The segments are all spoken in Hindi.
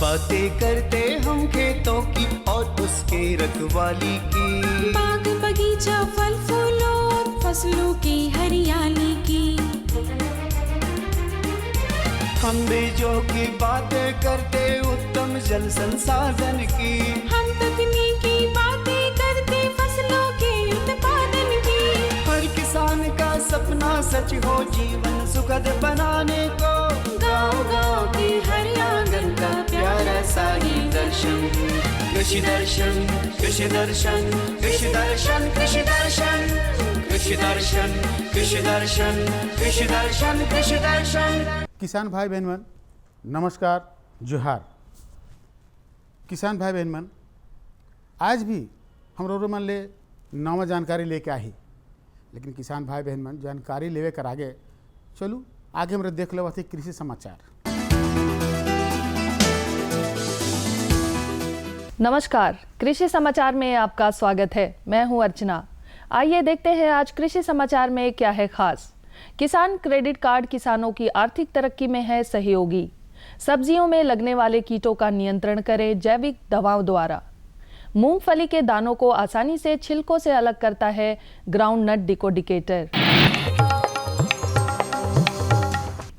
बातें करते हम खेतों की और उसके रखवाली की, बाग बगीचा फल फूलों और फसलों की हरियाली की। हम बीजों की बातें करते उत्तम जल संसाधन की, हम तकनीकी बातें करते फसलों के उत्पादन की। हर किसान का सपना सच हो जीवन सुखद बनाने को, गाँव-गाँव के हर आंगन का प्यारा सा ही दर्शन। कृषि दर्शन, कृषि दर्शन, कृषि दर्शन, कृषि दर्शन, कृषि दर्शन, कृषि दर्शन, कृषि दर्शन, कृषि दर्शन। किसान भाई बहन मन नमस्कार, जोहार। किसान भाई बहन मन आज भी हम रोरो मन ले नवा जानकारी लेके आही, लेकिन किसान भाई बहन मन जानकारी लेवे कर आगे चलू आगे हमरे देख लो कृषि समाचार। नमस्कार, कृषि समाचार में आपका स्वागत है। मैं हूं अर्चना। आइए देखते हैं आज कृषि समाचार में क्या है खास। किसान क्रेडिट कार्ड किसानों की आर्थिक तरक्की में है सहयोगी। सब्जियों में लगने वाले कीटों का नियंत्रण करें जैविक दवाओं द्वारा। मूंगफली के दानों को आसानी से छिलकों से अलग करता है ग्राउंडनट डिकोडिकेटर।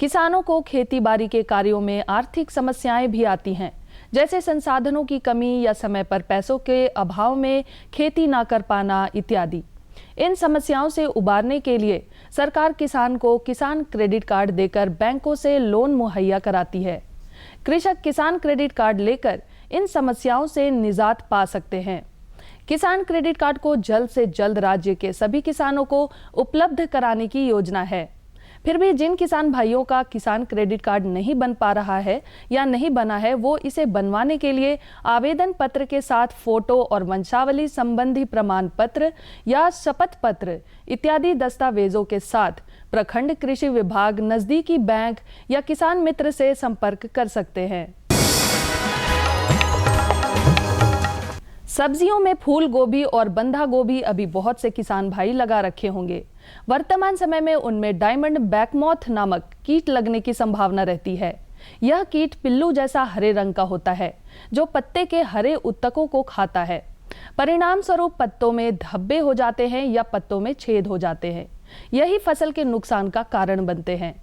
किसानों को खेती बाड़ी के कार्यों में आर्थिक समस्याएं भी आती हैं, जैसे संसाधनों की कमी या समय पर पैसों के अभाव में खेती ना कर पाना इत्यादि। इन समस्याओं से उबारने के लिए सरकार किसान को किसान क्रेडिट कार्ड देकर बैंकों से लोन मुहैया कराती है। कृषक किसान क्रेडिट कार्ड लेकर इन समस्याओं से निजात पा सकते हैं। किसान क्रेडिट कार्ड को जल्द से जल्द राज्य के सभी किसानों को उपलब्ध कराने की योजना है। फिर भी जिन किसान भाइयों का किसान क्रेडिट कार्ड नहीं बन पा रहा है या नहीं बना है, वो इसे बनवाने के लिए आवेदन पत्र के साथ फोटो और वंशावली संबंधी प्रमाण पत्र या शपथ पत्र इत्यादि दस्तावेजों के साथ प्रखंड कृषि विभाग, नजदीकी बैंक या किसान मित्र से संपर्क कर सकते हैं। सब्जियों में फूल गोभी और बंधा गोभी अभी बहुत से किसान भाई लगा रखे होंगे। वर्तमान समय में उनमें डायमंड बैकमॉथ नामक कीट लगने की संभावना रहती है। यह कीट पिल्लू जैसा हरे रंग का होता है, जो पत्ते के हरे उत्तकों को खाता है। परिणाम स्वरूप पत्तों में धब्बे हो जाते हैं या पत्तों में छेद हो जाते हैं। यही फसल के नुकसान का कारण बनते हैं।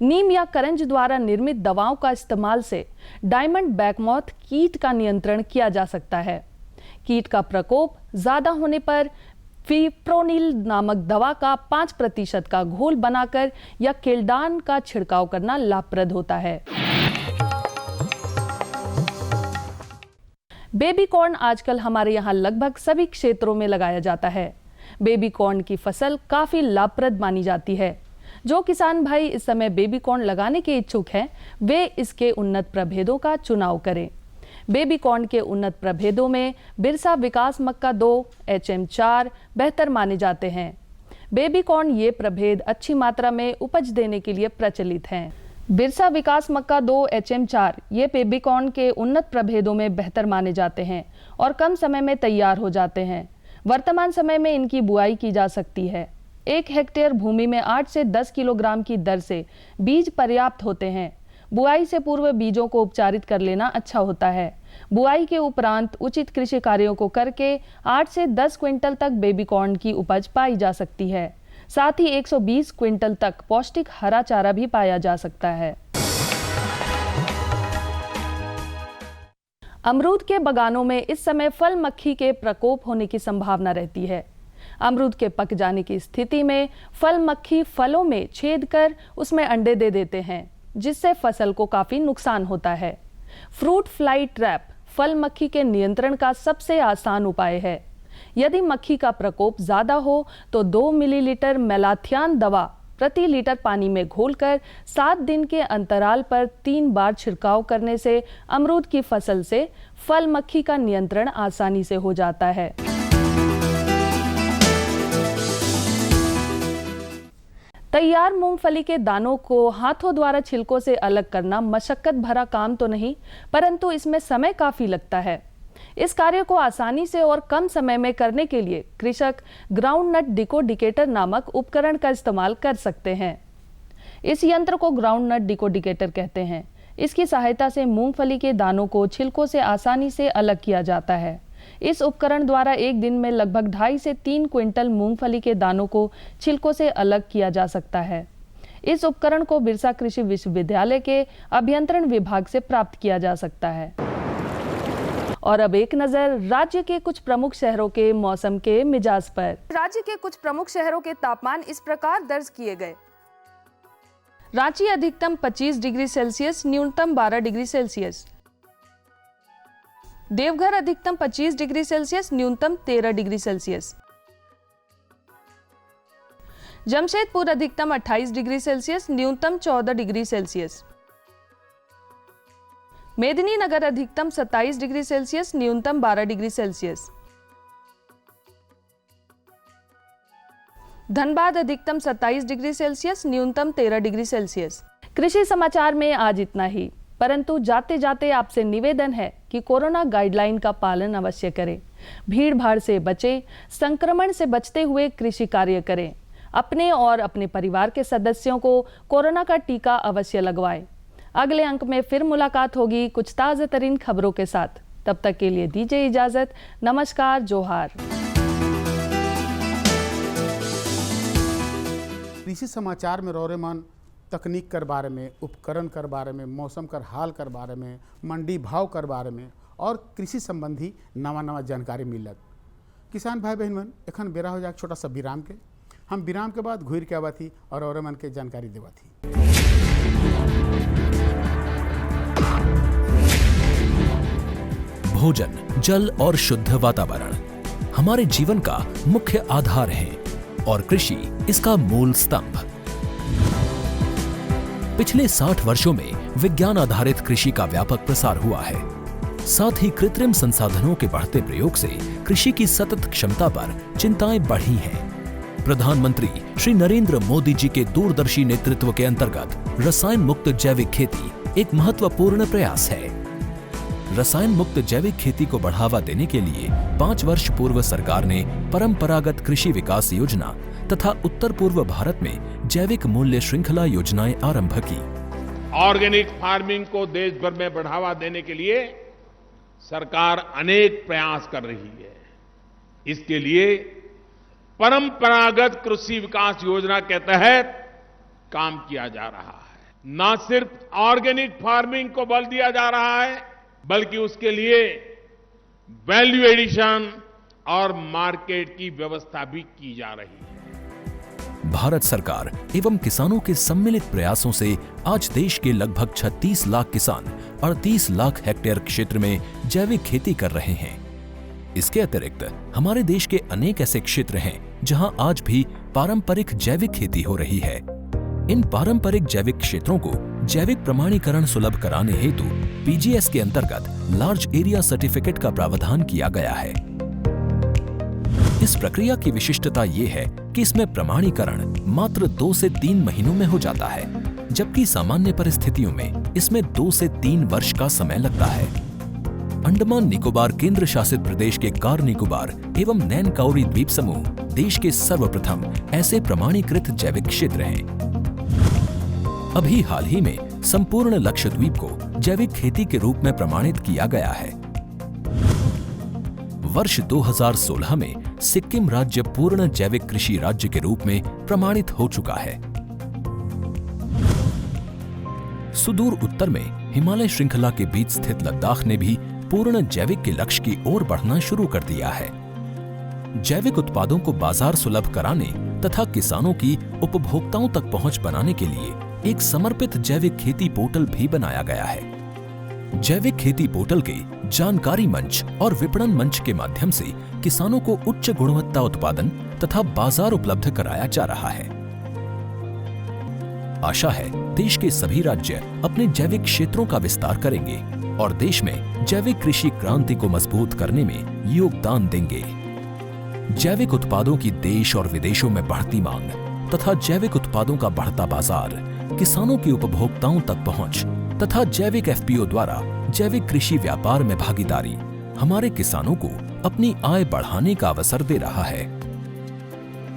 नीम या करंज द्वारा निर्मित दवाओं का इस्तेमाल से डायमंड बैकमॉथ कीट का नियंत्रण किया जा सकता है। कीट का प्रकोप ज्यादा होने पर फिप्रोनिल नामक दवा का 5% का घोल बनाकर या केल्डान का छिड़काव करना लाभप्रद होता है। बेबी कॉर्न आजकल हमारे यहाँ लगभग सभी क्षेत्रों में लगाया जाता है। बेबी कॉर्न की फसल काफी लाभप्रद मानी जाती है। जो किसान भाई इस समय बेबी कॉर्न लगाने के इच्छुक हैं, वे इसके उन्नत प्रभेदों का चुनाव करें। बेबी कॉर्न के उन्नत प्रभेदों में बिरसा विकास मक्का 2, HM4 बेहतर माने जाते हैं। बेबी कॉर्न ये प्रभेद अच्छी मात्रा में उपज देने के लिए प्रचलित हैं। बिरसा विकास मक्का 2, HM4 ये बेबी कॉर्न के उन्नत प्रभेदों में बेहतर माने जाते हैं और कम समय में तैयार हो जाते हैं। वर्तमान समय में इनकी बुआई की जा सकती है। 1 हेक्टेयर भूमि में 8 से 10 किलोग्राम की दर से बीज पर्याप्त होते हैं। बुआई से पूर्व बीजों को उपचारित कर लेना अच्छा होता है। बुआई के उपरांत उचित कृषि कार्यों को करके 8 से 10 क्विंटल तक बेबी कॉर्न की उपज पाई जा सकती है। साथ ही 120 क्विंटल तक पौष्टिक हरा चारा भी पाया जा सकता है। अमरूद के बागानों में इस समय फल मक्खी के प्रकोप होने की संभावना रहती है। अमरूद के पक जाने की स्थिति में फल मक्खी फलों में छेद कर उसमें अंडे दे देते हैं, जिससे फसल को काफी नुकसान होता है। फ्रूट फ्लाई ट्रैप फल मक्खी के नियंत्रण का सबसे आसान उपाय है। यदि मक्खी का प्रकोप ज्यादा हो तो 2 मिलीलीटर मेलाथियान दवा प्रति लीटर पानी में घोलकर 7 दिन के अंतराल पर 3 बार छिड़काव करने से अमरूद की फसल से फल मक्खी का नियंत्रण आसानी से हो जाता है। तैयार मूंगफली के दानों को हाथों द्वारा छिलकों से अलग करना मशक्कत भरा काम तो नहीं, परंतु इसमें समय काफी लगता है। इस कार्य को आसानी से और कम समय में करने के लिए कृषक ग्राउंडनट डिकोडिकेटर नामक उपकरण का इस्तेमाल कर सकते हैं। इस यंत्र को ग्राउंडनट डिकोडिकेटर कहते हैं। इसकी सहायता से मूंगफली के दानों को छिलकों से आसानी से अलग किया जाता है। इस उपकरण द्वारा एक दिन में लगभग 2.5 से 3 क्विंटल मूंगफली के दानों को छिलकों से अलग किया जा सकता है। इस उपकरण को बिरसा कृषि विश्वविद्यालय के अभियंत्रण विभाग से प्राप्त किया जा सकता है। और अब एक नजर राज्य के कुछ प्रमुख शहरों के मौसम के मिजाज पर। राज्य के कुछ प्रमुख शहरों के तापमान इस प्रकार दर्ज किए गए। रांची अधिकतम 25 डिग्री सेल्सियस, न्यूनतम 12 डिग्री सेल्सियस। देवघर अधिकतम 25 डिग्री सेल्सियस, न्यूनतम 13 डिग्री सेल्सियस। जमशेदपुर अधिकतम 28 डिग्री सेल्सियस, न्यूनतम 14 डिग्री सेल्सियस। मेदिनीनगर अधिकतम 27 डिग्री सेल्सियस, न्यूनतम 12 डिग्री सेल्सियस। धनबाद अधिकतम 27 डिग्री सेल्सियस, न्यूनतम 13 डिग्री सेल्सियस। कृषि समाचार में आज इतना ही, परंतु जाते जाते आपसे निवेदन है कि कोरोना गाइडलाइन का पालन अवश्य करें, भीड़ भाड़ से बचें, संक्रमण से बचते हुए कृषि कार्य करें, अपने और अपने परिवार के सदस्यों को कोरोना का टीका अवश्य लगवाएं। अगले अंक में फिर मुलाकात होगी कुछ ताज़ा तरीन खबरों के साथ। तब तक के लिए दीजिए इजाजत। नमस्कार, जोहार। कृषि समाचार में रौरे मन तकनीक कर बारे में, उपकरण कर बारे में, मौसम कर हाल कर बारे में, मंडी भाव कर बारे में और कृषि संबंधी नवा जानकारी मिलत। किसान भाई बहन मन एखन बेरा हो जाए छोटा सा विराम के। हम विराम के बाद घूर के आवा थी और रौरे मन के जानकारी देवा थी। भोजन, जल और शुद्ध वातावरण हमारे जीवन का मुख्य आधार है और कृषि इसका मूल स्तंभ। पिछले 60 वर्षों में विज्ञान आधारित कृषि का व्यापक प्रसार हुआ है। साथ ही कृत्रिम संसाधनों के बढ़ते प्रयोग से कृषि की सतत क्षमता पर चिंताएं बढ़ी हैं। प्रधानमंत्री श्री नरेंद्र मोदी जी के दूरदर्शी नेतृत्व के अंतर्गत रसायन मुक्त जैविक खेती एक महत्वपूर्ण प्रयास है। रसायन मुक्त जैविक खेती को बढ़ावा देने के लिए 5 वर्ष पूर्व सरकार ने परंपरागत कृषि विकास योजना तथा उत्तर पूर्व भारत में जैविक मूल्य श्रृंखला योजनाएं आरंभ की। ऑर्गेनिक फार्मिंग को देश भर में बढ़ावा देने के लिए सरकार अनेक प्रयास कर रही है। इसके लिए परंपरागत कृषि विकास योजना के तहत काम किया जा रहा है। न सिर्फ ऑर्गेनिक फार्मिंग को बल दिया जा रहा है, बल्कि उसके लिए वैल्यू एडिशन और मार्केट की व्यवस्था भी की जा रही है। भारत सरकार एवं किसानों के सम्मिलित प्रयासों से आज देश के लगभग 36 लाख किसान 38 लाख हेक्टेयर क्षेत्र में जैविक खेती कर रहे हैं। इसके अतिरिक्त हमारे देश के अनेक ऐसे क्षेत्र हैं जहां आज भी पारंपरिक जैविक खेती हो रही है। इन पारंपरिक जैविक क्षेत्रों को जैविक प्रमाणीकरण सुलभ कराने हेतु पीजीएस के अंतर्गत लार्ज एरिया सर्टिफिकेट का प्रावधान किया गया है। इस प्रक्रिया की विशिष्टता ये है कि इसमें प्रमाणीकरण मात्र 2 से 3 महीनों में हो जाता है, जबकि सामान्य परिस्थितियों में इसमें 2 से 3 वर्ष का समय लगता है। अंडमान निकोबार केंद्र शासित प्रदेश के कार निकोबार एवं नैन काउरी द्वीप समूह देश के सर्वप्रथम ऐसे प्रमाणीकृत जैविक क्षेत्र हैं। अभी हाल ही में संपूर्ण लक्षद्वीप को जैविक खेती के रूप में प्रमाणित किया गया है। वर्ष 2016 में सिक्किम राज्य पूर्ण जैविक कृषि राज्य के रूप में प्रमाणित हो चुका है। सुदूर उत्तर में हिमालय श्रृंखला के बीच स्थित लद्दाख ने भी पूर्ण जैविक के लक्ष्य की ओर बढ़ना शुरू कर दिया है। जैविक उत्पादों को बाजार सुलभ कराने तथा किसानों की उपभोक्ताओं तक पहुंच बनाने के लिए एक समर्पित जैविक खेती पोर्टल भी बनाया गया है। जैविक खेती पोर्टल के जानकारी मंच और विपणन मंच के माध्यम से किसानों को उच्च गुणवत्ता उत्पादन तथा बाजार उपलब्ध कराया जा रहा है। आशा है देश के सभी राज्य अपने जैविक क्षेत्रों का विस्तार करेंगे और देश में जैविक कृषि क्रांति को मजबूत करने में योगदान देंगे। जैविक उत्पादों की देश और विदेशों में बढ़ती मांग तथा जैविक उत्पादों का बढ़ता बाजार, किसानों की उपभोक्ताओं तक पहुंच तथा जैविक एफपीओ द्वारा जैविक कृषि व्यापार में भागीदारी हमारे किसानों को अपनी आय बढ़ाने का अवसर दे रहा है।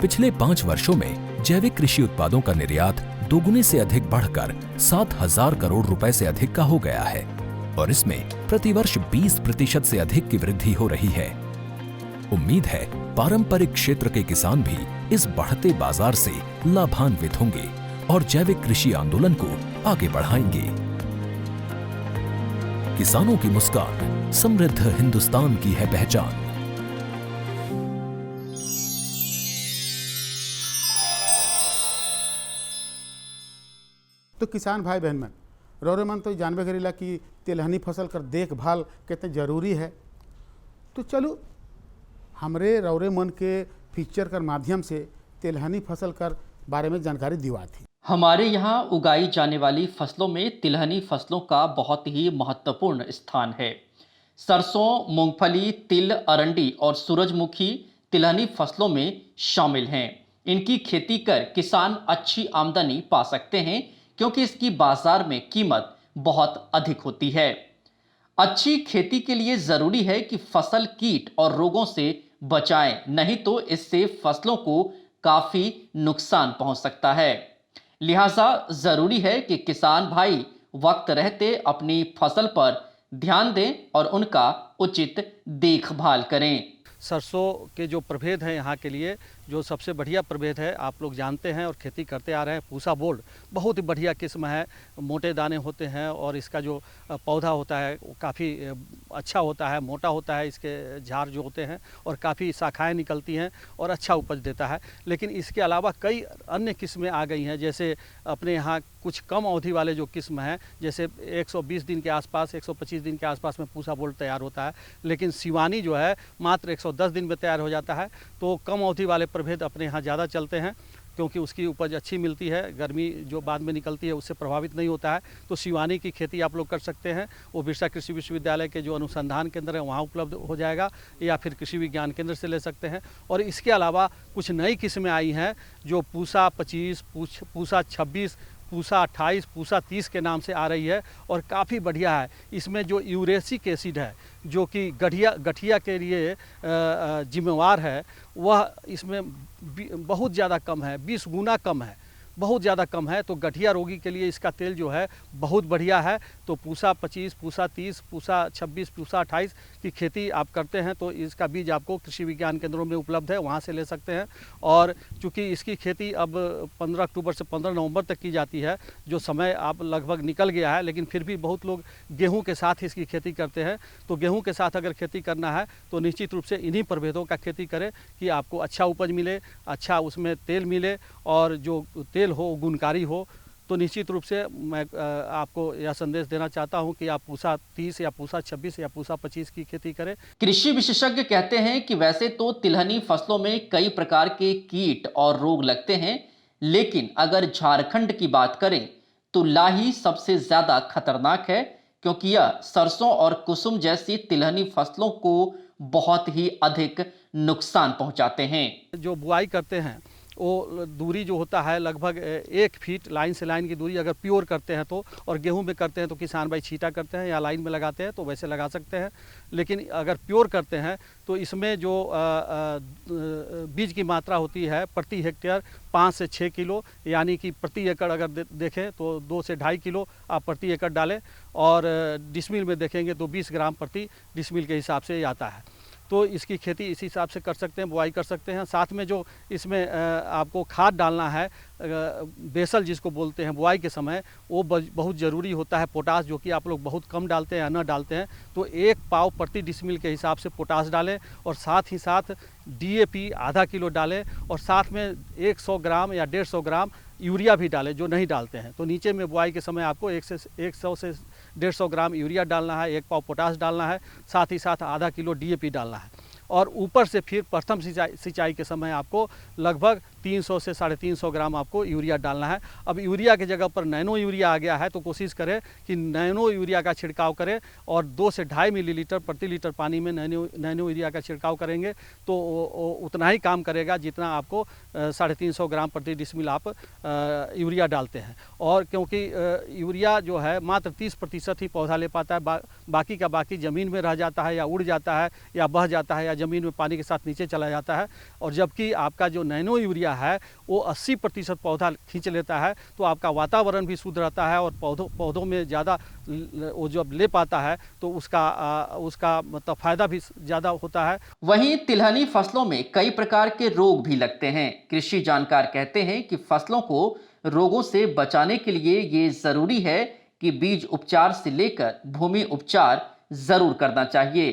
पिछले 5 वर्षों में जैविक कृषि उत्पादों का निर्यात दोगुने से अधिक बढ़कर 7,000 करोड़ रुपए से अधिक का हो गया है और इसमें प्रतिवर्ष 20% से अधिक की वृद्धि हो रही है। उम्मीद है पारंपरिक क्षेत्र के किसान भी इस बढ़ते बाजार से लाभान्वित होंगे और जैविक कृषि आंदोलन को आगे बढ़ाएंगे। किसानों की मुस्कान समृद्ध हिंदुस्तान की है पहचान। तो किसान भाई बहन मन रौरे मन तो जानबे करेला कि तिलहनी फसल कर देखभाल कितने जरूरी है। तो चलो हमरे रौरे मन के फीचर कर माध्यम से तिलहनी फसल कर बारे में जानकारी दिवा थी। हमारे यहाँ उगाई जाने वाली फसलों में तिलहनी फसलों का बहुत ही महत्वपूर्ण स्थान है। सरसों, मूंगफली, तिल, अरंडी और सूरजमुखी तिलहनी फसलों में शामिल हैं। इनकी खेती कर किसान अच्छी आमदनी पा सकते हैं क्योंकि इसकी बाजार में कीमत बहुत अधिक होती है। अच्छी खेती के लिए जरूरी है कि फसल कीट और रोगों से बचाएं, नहीं तो इससे फसलों को काफी नुकसान पहुंच सकता है। लिहाजा जरूरी है कि किसान भाई वक्त रहते अपनी फसल पर ध्यान दें और उनका उचित देखभाल करें। सरसों के जो प्रभेद हैं यहाँ के लिए जो सबसे बढ़िया प्रभेद है आप लोग जानते हैं और खेती करते आ रहे हैं, पूसा बोल्ड बहुत ही बढ़िया किस्म है। मोटे दाने होते हैं और इसका जो पौधा होता है वो काफ़ी अच्छा होता है, मोटा होता है। इसके झाड़ जो होते हैं और काफ़ी शाखाएं निकलती हैं और अच्छा उपज देता है। लेकिन इसके अलावा कई अन्य किस्में आ गई हैं, जैसे अपने यहाँ कुछ कम अवधि वाले जो किस्म हैं, जैसे 120 दिन के आसपास 125 दिन के आसपास में पूसा बोल्ड तैयार होता है। लेकिन शिवानी जो है मात्र 110 दिन में तैयार हो जाता है। तो कम अवधि वाले प्रभेद अपने यहाँ ज़्यादा चलते हैं क्योंकि उसकी उपज अच्छी मिलती है, गर्मी जो बाद में निकलती है उससे प्रभावित नहीं होता है। तो शिवानी की खेती आप लोग कर सकते हैं। वो बिरसा कृषि विश्वविद्यालय के जो अनुसंधान केंद्र है वहाँ उपलब्ध हो जाएगा या फिर कृषि विज्ञान केंद्र से ले सकते हैं। और इसके अलावा कुछ नई किस्में आई हैं जो पूसा 25, पूसा 26, पूसा 28, पूसा 30 के नाम से आ रही है और काफ़ी बढ़िया है। इसमें जो यूरेसिक एसिड है जो कि गठिया के लिए जिम्मेवार है वह इसमें बहुत ज़्यादा कम है, 20 गुना कम है, बहुत ज़्यादा कम है। तो गठिया रोगी के लिए इसका तेल जो है बहुत बढ़िया है। तो पूसा 25, पूसा 30, पूसा 26, पूसा 28 की खेती आप करते हैं तो इसका बीज आपको कृषि विज्ञान केंद्रों में उपलब्ध है, वहाँ से ले सकते हैं। और चूँकि इसकी खेती अब 15 अक्टूबर से 15 नवंबर तक की जाती है, जो समय आप लगभग निकल गया है, लेकिन फिर भी बहुत लोग गेहूँ के साथ इसकी खेती करते हैं। तो गेहूँ के साथ अगर खेती करना है तो निश्चित रूप से इन्हीं प्रभेदों का खेती करें कि आपको अच्छा उपज मिले, अच्छा उसमें तेल मिले और जो तेल हो गुणकारी हो। तो निश्चित रूप से मैं आपको यह संदेश देना चाहता हूं कि आप पूसा 30 या पूसा 26 या पूसा 25 की खेती करें। कृषि विशेषज्ञ कहते हैं कि वैसे तो तिलहनी फसलों में कई प्रकार के कीट और रोग लगते हैं, लेकिन अगर झारखंड की बात करें तो लाही सबसे ज्यादा खतरनाक है क्योंकि यह सरसों और कुसुम जैसी तिलहनी फसलों को बहुत ही अधिक नुकसान पहुंचाते हैं। जो बुआई करते हैं वो दूरी जो होता है लगभग 1 फीट लाइन से लाइन की दूरी अगर प्योर करते हैं तो, और गेहूं में करते हैं तो किसान भाई छींटा करते हैं या लाइन में लगाते हैं तो वैसे लगा सकते हैं। लेकिन अगर प्योर करते हैं तो इसमें जो बीज की मात्रा होती है प्रति हेक्टेयर 5 से 6 किलो, यानी कि प्रति एकड़ अगर देखें तो 2 से 2.5 किलो आप प्रति एकड़ डालें और डिसमिल में देखेंगे तो 20 ग्राम प्रति डिसमिल के हिसाब से आता है। तो इसकी खेती इसी हिसाब से कर सकते हैं, बुआई कर सकते हैं। साथ में जो इसमें आपको खाद डालना है बेसल जिसको बोलते हैं बुआई के समय, वो बहुत ज़रूरी होता है। पोटास जो कि आप लोग बहुत कम डालते हैं या न डालते हैं, तो 1 पाव प्रति डिसमिल के हिसाब से पोटास डालें और साथ ही साथ DAP आधा किलो डालें और साथ में 100 ग्राम या 150 ग्राम यूरिया भी डालें जो नहीं डालते हैं। तो नीचे में बुआई के समय आपको 100 से 150 ग्राम यूरिया डालना है, 1 पाव पोटास डालना है, साथ ही साथ आधा किलो DAP डालना है। और ऊपर से फिर प्रथम सिंचाई के समय आपको लगभग 300 से 350 ग्राम आपको यूरिया डालना है। अब यूरिया की जगह पर नैनो यूरिया आ गया है तो कोशिश करें कि नैनो यूरिया का छिड़काव करें और 2 से 2.5 मिलीलीटर प्रति लीटर पानी में नैनो यूरिया का छिड़काव करेंगे तो उतना ही काम करेगा जितना आपको 350 ग्राम प्रति डिसमिल आप यूरिया डालते हैं। और क्योंकि यूरिया जो है मात्र 30% ही पौधा ले पाता है, बाकी का बाकी ज़मीन में रह जाता है या उड़ जाता है या बह जाता है या ज़मीन में पानी के साथ नीचे चला जाता है। और जबकि आपका जो नैनो यूरिया है वो 80% पौधा खींच लेता है। तो आपका वातावरण भी शुद्ध रहता है और पौधों में ज़्यादा वो जब ले पाता है तो उसका मतलब फ़ायदा भी ज़्यादा होता है। वहीं तिलहनी फसलों में कई प्रकार के रोग भी लगते हैं। कृषि जानकार कहते हैं कि फसलों को रोगों से बचाने के लिए ये जरूरी है कि बीज उपचार से लेकर भूमि उपचार जरूर करना चाहिए।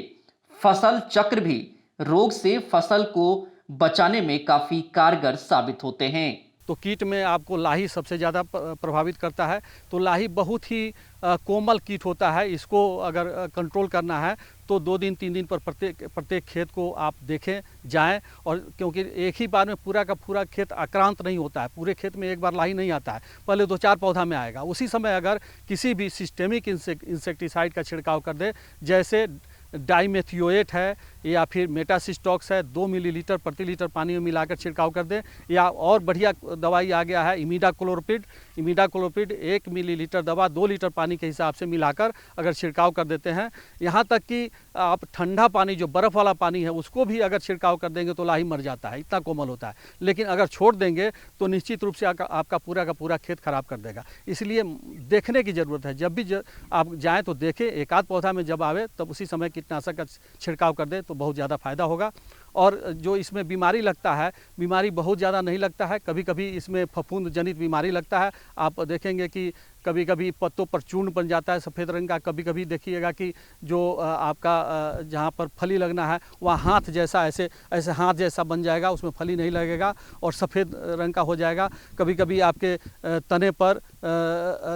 फसल चक्र भी रोग से फसल को बचाने में काफी कारगर साबित होते हैं। तो कीट में आपको लाही सबसे ज़्यादा प्रभावित करता है। तो लाही बहुत ही कोमल कीट होता है। इसको अगर कंट्रोल करना है तो 2 दिन 3 दिन पर प्रत्येक खेत को आप देखें जाएं, और क्योंकि एक ही बार में पूरा का पूरा खेत आक्रांत नहीं होता है, पूरे खेत में एक बार लाही नहीं आता है, पहले 2-4 पौधा में आएगा। उसी समय अगर किसी भी सिस्टेमिक इंसेक्टिसाइड का छिड़काव कर दे, जैसे डाइमेथियोएट है या फिर मेटासिस्टॉक्स है, 2 मिलीलीटर प्रति लीटर पानी में मिलाकर छिड़काव कर दें, या और बढ़िया दवाई आ गया है इमिडाक्लोप्रिड 1 मिलीलीटर दवा 2 लीटर पानी के हिसाब से मिलाकर अगर छिड़काव कर देते हैं। यहाँ तक कि आप ठंडा पानी, जो बर्फ़ वाला पानी है, उसको भी अगर छिड़काव कर देंगे तो लाही मर जाता है, इतना कोमल होता है। लेकिन अगर छोड़ देंगे तो निश्चित रूप से आपका पूरा का पूरा खेत खराब कर देगा। इसलिए देखने की ज़रूरत है। जब भी आप जाएँ तो देखें, एक आध पौधा में जब आवे तब उसी समय कीटनाशक का छिड़काव कर दें तो बहुत ज़्यादा फायदा होगा। और जो इसमें बीमारी लगता है, बीमारी बहुत ज़्यादा नहीं लगता है। कभी कभी इसमें फफूंद जनित बीमारी लगता है। आप देखेंगे कि कभी कभी पत्तों पर चूर्ण बन जाता है सफ़ेद रंग का। कभी कभी देखिएगा कि जो आपका जहाँ पर फली लगना है वहाँ हाथ जैसा ऐसे हाथ जैसा बन जाएगा, उसमें फली नहीं लगेगा और सफ़ेद रंग का हो जाएगा। कभी कभी आपके तने पर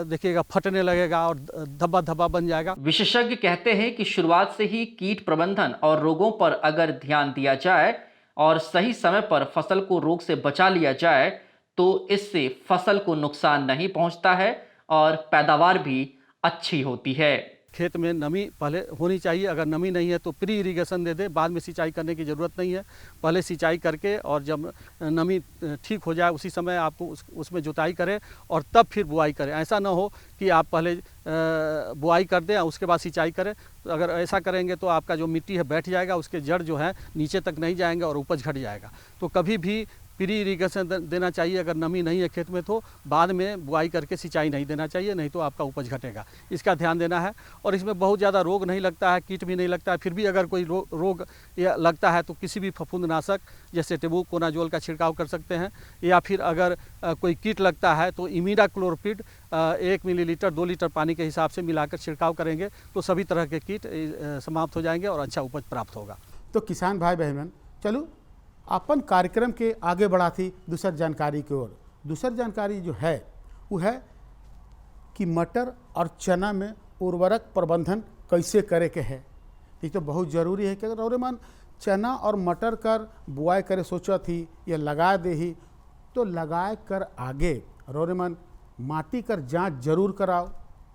देखिएगा फटने लगेगा और धब्बा धब्बा बन जाएगा। विशेषज्ञ कहते हैं कि शुरुआत से ही कीट प्रबंधन और रोगों पर अगर ध्यान दिया जाए और सही समय पर फसल को रोग से बचा लिया जाए तो इससे फसल को नुकसान नहीं पहुंचता है और पैदावार भी अच्छी होती है। खेत में नमी पहले होनी चाहिए। अगर नमी नहीं है तो प्री इरिगेशन दे दे, बाद में सिंचाई करने की ज़रूरत नहीं है। पहले सिंचाई करके और जब नमी ठीक हो जाए उसी समय आपको उसमें जुताई करें और तब फिर बुआई करें। ऐसा ना हो कि आप पहले बुआई कर दें उसके बाद सिंचाई करें। तो अगर ऐसा करेंगे तो आपका जो मिट्टी है बैठ जाएगा, उसके जड़ जो है नीचे तक नहीं जाएंगे और उपज घट जाएगा। तो कभी भी प्री इरिगेशन देना चाहिए। अगर नमी नहीं है खेत में तो बाद में बुआई करके सिंचाई नहीं देना चाहिए, नहीं तो आपका उपज घटेगा। इसका ध्यान देना है। और इसमें बहुत ज़्यादा रोग नहीं लगता है, कीट भी नहीं लगता है। फिर भी अगर कोई रोग या लगता है तो किसी भी फफूंदनाशक जैसे टेबुकोनाजोल का छिड़काव कर सकते हैं, या फिर अगर कोई कीट लगता है तो इमिडाक्लोप्रिड 1 मिलीलीटर 2 लीटर पानी के हिसाब से मिलाकर छिड़काव करेंगे तो सभी तरह के कीट समाप्त हो जाएंगे और अच्छा उपज प्राप्त होगा। तो किसान भाई बहन, चलो अपन कार्यक्रम के आगे बढ़ाती दूसर जानकारी की ओर। दूसर जानकारी जो है वो है कि मटर और चना में उर्वरक प्रबंधन कैसे करे के है। ये तो बहुत ज़रूरी है कि अगर और मन चना और मटर कर बुआई करे सोचा थी या लगा दे ही तो लगाए कर आगे रोरे मन माटी कर जांच जरूर कराओ,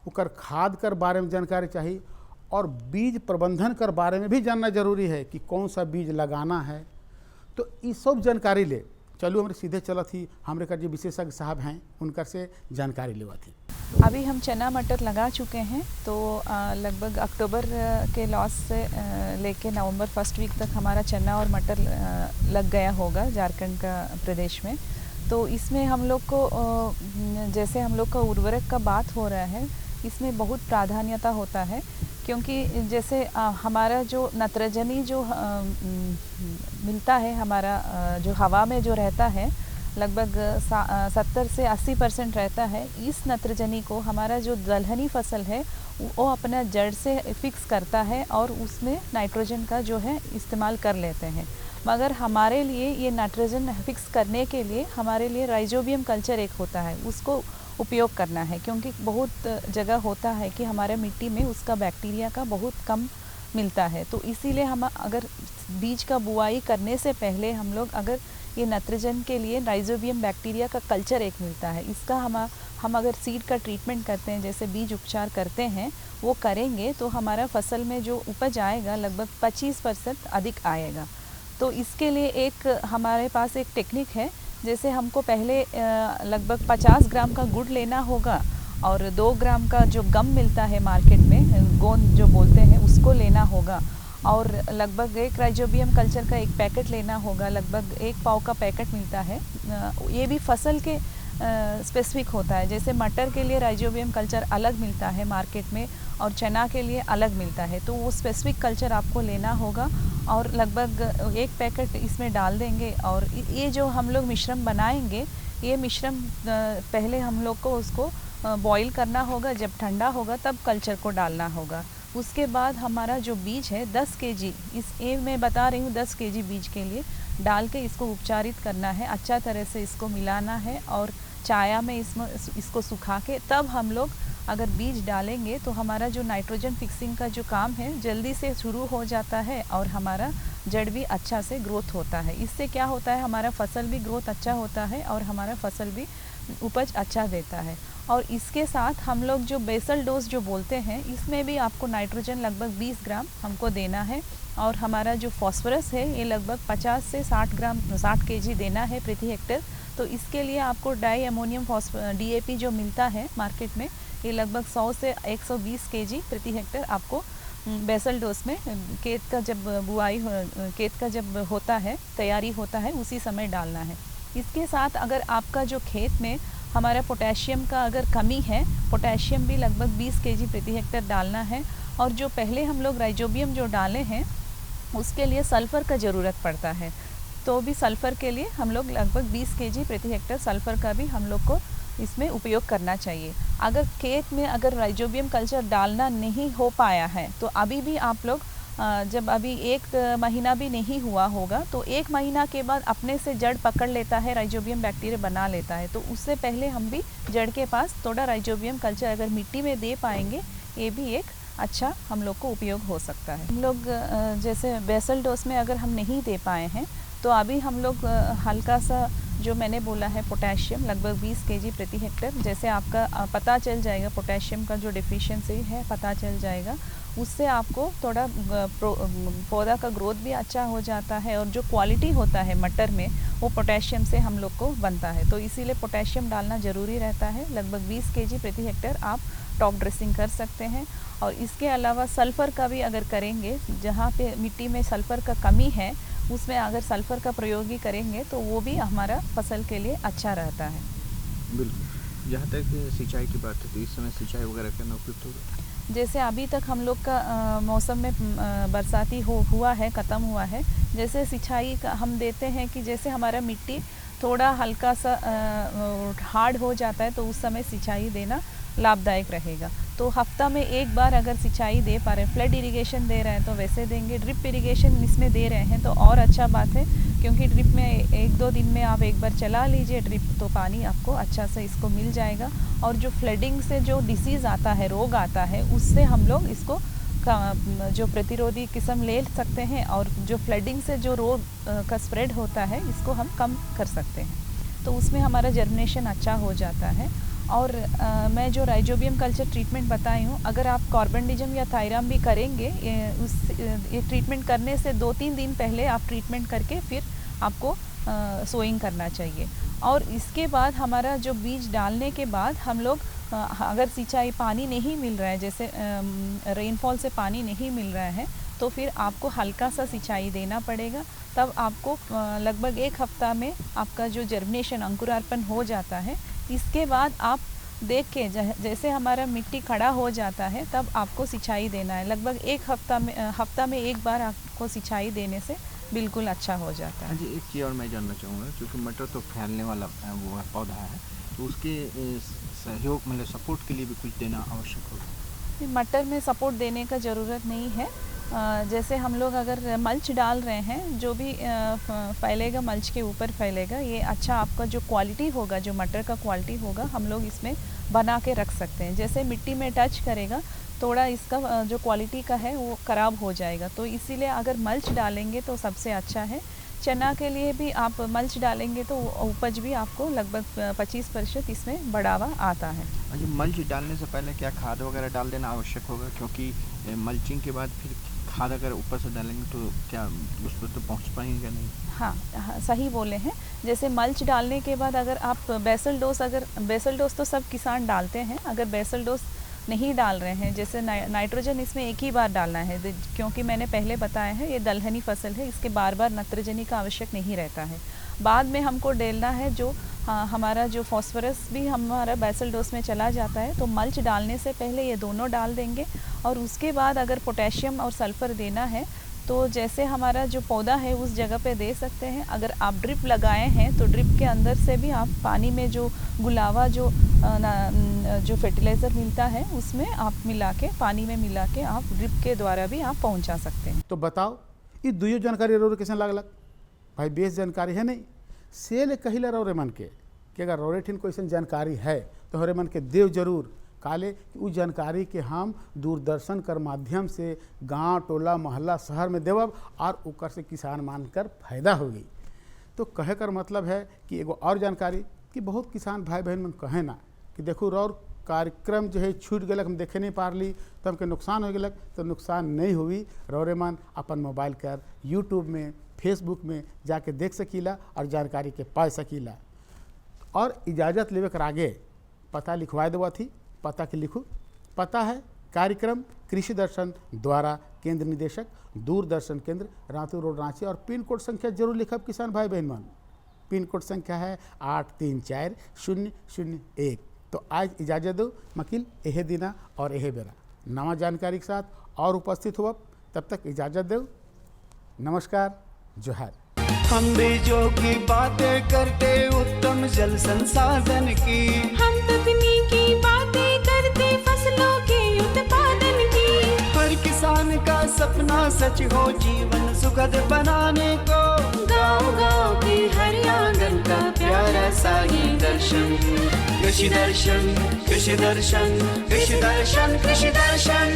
उकर खाद कर बारे में जानकारी चाहिए और बीज प्रबंधन कर बारे में भी जानना जरूरी है कि कौन सा बीज लगाना है। तो ये सब जानकारी ले चलो हमारे सीधे चला थी हमारे का जो विशेषज्ञ साहब हैं उनकर से जानकारी लेवा थी। अभी हम चना मटर लगा चुके हैं तो लगभग अक्टूबर के लॉस से लेके नवंबर फर्स्ट वीक तक हमारा चना और मटर लग गया होगा झारखंड का प्रदेश में। तो इसमें हम लोग को जैसे हम लोग का उर्वरक का बात हो रहा है, इसमें बहुत प्राधान्यता होता है क्योंकि जैसे हमारा जो नत्रजनी जो मिलता है, हमारा जो हवा में जो रहता है लगभग 70 से 80% रहता है। इस नत्रजनी को हमारा जो दलहनी फसल है वो अपना जड़ से फिक्स करता है और उसमें नाइट्रोजन का जो है इस्तेमाल कर लेते हैं। मगर हमारे लिए ये नाइट्रोजन फिक्स करने के लिए हमारे लिए राइजोबियम कल्चर एक होता है, उसको उपयोग करना है क्योंकि बहुत जगह होता है कि हमारे मिट्टी में उसका बैक्टीरिया का बहुत कम मिलता है। तो इसीलिए हम अगर बीज का बुआई करने से पहले हम लोग अगर ये नाइट्रोजन के लिए राइजोबियम बैक्टीरिया का कल्चर एक मिलता है, इसका हम अगर सीड का ट्रीटमेंट करते हैं, जैसे बीज उपचार करते हैं, वो करेंगे तो हमारा फसल में जो उपज आएगा लगभग 25% अधिक आएगा। तो इसके लिए एक हमारे पास एक टेक्निक है, जैसे हमको पहले लगभग 50 ग्राम का गुड़ लेना होगा और 2 ग्राम का जो गम मिलता है मार्केट में, गोंद जो बोलते हैं, उसको लेना होगा और लगभग एक राइजोबियम कल्चर का एक पैकेट लेना होगा, लगभग 1 पाव का पैकेट मिलता है। ये भी फसल के स्पेसिफिक होता है, जैसे मटर के लिए राइजोबियम कल्चर अलग मिलता है मार्केट में और चना के लिए अलग मिलता है, तो वो स्पेसिफिक कल्चर आपको लेना होगा और लगभग 1 पैकेट इसमें डाल देंगे। और ये जो हम लोग मिश्रण बनाएंगे, ये मिश्रण पहले हम लोग को उसको बॉईल करना होगा, जब ठंडा होगा तब कल्चर को डालना होगा। उसके बाद हमारा जो बीज है 10 केजी, मैं बता रही हूँ 10 केजी बीज के लिए डाल के इसको उपचारित करना है, अच्छा तरह से इसको मिलाना है और छाया में इसको सुखा के तब हम लोग अगर बीज डालेंगे तो हमारा जो नाइट्रोजन फिक्सिंग का जो काम है जल्दी से शुरू हो जाता है और हमारा जड़ भी अच्छा से ग्रोथ होता है। इससे क्या होता है, हमारा फसल भी ग्रोथ अच्छा होता है और हमारा फसल भी उपज अच्छा देता है। और इसके साथ हम लोग जो बेसल डोज जो बोलते हैं, इसमें भी आपको नाइट्रोजन लगभग 20 ग्राम हमको देना है और हमारा जो फॉस्फोरस है ये लगभग 50 से 60 केजी देना है प्रति हेक्टेयर। तो इसके लिए आपको डाई अमोनियम DAP जो मिलता है मार्केट में, ये लगभग 100 से 120 केजी प्रति हेक्टेयर आपको बेसल डोज में खेत का जब बुआई खेत का जब होता है, तैयारी होता है, उसी समय डालना है। इसके साथ अगर आपका जो खेत में हमारा पोटेशियम का अगर कमी है, पोटेशियम भी लगभग 20 केजी प्रति हेक्टेयर डालना है। और जो पहले हम लोग राइजोबियम जो डाले हैं उसके लिए सल्फ़र का ज़रूरत पड़ता है, तो भी सल्फ़र के लिए हम लोग लगभग 20 केजी प्रति हेक्टेयर सल्फ़र का भी हम लोग को इसमें उपयोग करना चाहिए। अगर खेत में अगर राइजोबियम कल्चर डालना नहीं हो पाया है तो अभी भी आप लोग जब अभी 1 महीना भी नहीं हुआ होगा तो 1 महीना के बाद अपने से जड़ पकड़ लेता है, राइजोबियम बैक्टीरिया बना लेता है, तो उससे पहले हम भी जड़ के पास थोड़ा राइजोबियम कल्चर अगर मिट्टी में दे पाएंगे, ये भी एक अच्छा हम लोग को उपयोग हो सकता है। हम लोग जैसे बेसल डोज में अगर हम नहीं दे पाए हैं तो अभी हम लोग हल्का सा जो मैंने बोला है पोटेशियम लगभग 20 केजी प्रति हेक्टेयर, जैसे आपका पता चल जाएगा पोटेशियम का जो डिफिशियंसी है पता चल जाएगा, उससे आपको थोड़ा पौधा का ग्रोथ भी अच्छा हो जाता है और जो क्वालिटी होता है मटर में वो पोटेशियम से हम लोग को बनता है, तो इसीलिए पोटेशियम डालना ज़रूरी रहता है। लगभग 20 केजी प्रति हेक्टेयर आप टॉप ड्रेसिंग कर सकते हैं। और इसके अलावा सल्फ़र का भी अगर करेंगे, जहाँ पे मिट्टी में सल्फ़र का कमी है उसमें अगर सल्फ़र का प्रयोग भी करेंगे तो वो भी हमारा फसल के लिए अच्छा रहता है। बिल्कुल। जहाँ तक सिंचाई की बात है तो इस समय सिंचाई वगैरह करना उपयुक्त होगा? जैसे अभी तक हम लोग का मौसम में बरसाती हुआ है, ख़त्म हुआ है, जैसे सिंचाई का हम देते हैं कि जैसे हमारा मिट्टी थोड़ा हल्का सा हार्ड हो जाता है तो उस समय सिंचाई देना लाभदायक रहेगा। तो हफ्ता में 1 बार अगर सिंचाई दे पा रहे हैं, फ्लड इरिगेशन दे रहे हैं तो वैसे देंगे, ड्रिप इरिगेशन इसमें दे रहे हैं तो और अच्छा बात है, क्योंकि ड्रिप में 1-2 दिन में आप 1 बार चला लीजिए ड्रिप, तो पानी आपको अच्छा से इसको मिल जाएगा। और जो फ्लडिंग से जो डिसीज़ आता है, रोग आता है, उससे हम लोग इसको जो प्रतिरोधी किस्म ले सकते हैं और जो फ्लडिंग से जो रोग का स्प्रेड होता है इसको हम कम कर सकते हैं, तो उसमें हमारा जर्मिनेशन अच्छा हो जाता है। और मैं जो राइजोबियम कल्चर ट्रीटमेंट बताई हूँ, अगर आप कार्बेंडिजम या थायराम भी करेंगे, ये ट्रीटमेंट करने से 2-3 दिन पहले आप ट्रीटमेंट करके फिर आपको सोइंग करना चाहिए। और इसके बाद हमारा जो बीज डालने के बाद हम लोग अगर सिंचाई पानी नहीं मिल रहा है, जैसे रेनफॉल से पानी नहीं मिल रहा है, तो फिर आपको हल्का सा सिंचाई देना पड़ेगा, तब आपको लगभग 1 हफ्ता में आपका जो जर्मिनेशन अंकुरार्पण हो जाता है। इसके बाद आप देख के जैसे हमारा मिट्टी खड़ा हो जाता है तब आपको सिंचाई देना है। लगभग 1 हफ्ता में 1 बार आपको सिंचाई देने से बिल्कुल अच्छा हो जाता है। जी, एक चीज़ और मैं जानना चाहूँगा, क्योंकि मटर तो फैलने वाला वो पौधा है, तो उसके सहयोग मतलब सपोर्ट के लिए भी कुछ देना आवश्यक होगा? मटर में सपोर्ट देने का ज़रूरत नहीं है। जैसे हम लोग अगर मल्च डाल रहे हैं, जो भी फैलेगा मल्च के ऊपर फैलेगा, ये अच्छा आपका जो क्वालिटी होगा, जो मटर का क्वालिटी होगा, हम लोग इसमें बना के रख सकते हैं। जैसे मिट्टी में टच करेगा थोड़ा इसका जो क्वालिटी का है वो ख़राब हो जाएगा, तो इसीलिए अगर मल्च डालेंगे तो सबसे अच्छा है। चना के लिए भी आप मल्च डालेंगे तो उपज भी आपको लगभग 25% इसमें बढ़ावा आता है। अच्छा, मल्च डालने से पहले क्या खाद वगैरह डाल देना आवश्यक होगा? क्योंकि मल्चिंग के बाद फिर खाद अगर ऊपर से डालेंगे तो क्या उस पर तो पहुँच पाएंगे नहीं? हाँ, सही बोले हैं। जैसे मल्च डालने के बाद अगर आप बेसल डोज तो सब किसान डालते हैं, अगर बेसल डोज नहीं डाल रहे हैं, जैसे नाइट्रोजन इसमें एक ही बार डालना है, क्योंकि मैंने पहले बताया है ये दलहनी फसल है, इसके बार बार नत्रजनी का आवश्यक नहीं रहता है। बाद में हमको डालना है जो हमारा जो फॉस्फोरस भी हमारा बेसल डोज में चला जाता है, तो मल्च डालने से पहले ये दोनों डाल देंगे। और उसके बाद अगर पोटेशियम और सल्फ़र देना है तो जैसे हमारा जो पौधा है उस जगह पे दे सकते हैं। अगर आप ड्रिप लगाए हैं तो ड्रिप के अंदर से भी आप पानी में जो गुलावा जो फर्टिलाइज़र मिलता है उसमें आप मिला के, पानी में मिला के आप ड्रिप के द्वारा भी आप पहुंचा सकते हैं। तो बताओ ये दुइयो जानकारी रोरे कैसे लागलक भाई? बेस जानकारी है नहीं से कहिला रोरे मन के कि अगर रोरे ठिन कोई जानकारी है तो हरे मन के देव जरूर काले कि उस जानकारी के हम दूरदर्शन कर माध्यम से गांव टोला मोहल्ला शहर में देवब और उकर से किसान मानकर फायदा होगी। तो कहे कर मतलब है कि एगो और जानकारी कि बहुत किसान भाई बहन मन कहे ना कि देखो और कार्यक्रम जो है छूट गलक, हम देखे नहीं पारली तो हमके नुकसान हो गलक। तो नुकसान नहीं हुई, रौरे मन अपन मोबाइल कर यूट्यूब में फेसबुक में जाके देख सकीला और जानकारी के पा सकीला। और इजाज़त लेवे कर आगे पता लिखवा देवा थी, पता के लिखू। पता है कार्यक्रम कृषि दर्शन द्वारा केंद्र निदेशक दूरदर्शन केंद्र रातू रोड रांची, और पिन कोड संख्या जरूर लिखब किसान भाई बहन मन। पिन कोड संख्या है 834001। तो आज इजाज़त दो मकील एहे दिना और एहे बेरा नवा जानकारी के साथ और उपस्थित हुआ। तब तक इजाज़त दो, नमस्कार, जोहार। हम बीजों की बातें करते उत्तम जल संसाधन की, हम तकनीकी बातें करते फसलों के उत्पादन की। हर किसान का सपना सच हो जीवन सुखद बनाने को, गाँव-गाँव के हर आंगन का प्यारा सा ये दर्शन। कृषि दर्शन, कृषि दर्शन, कृषि दर्शन, कृषि दर्शन,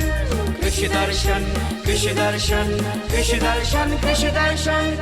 कृषि दर्शन, कृषि दर्शन, कृषि दर्शन, कृषि दर्शन।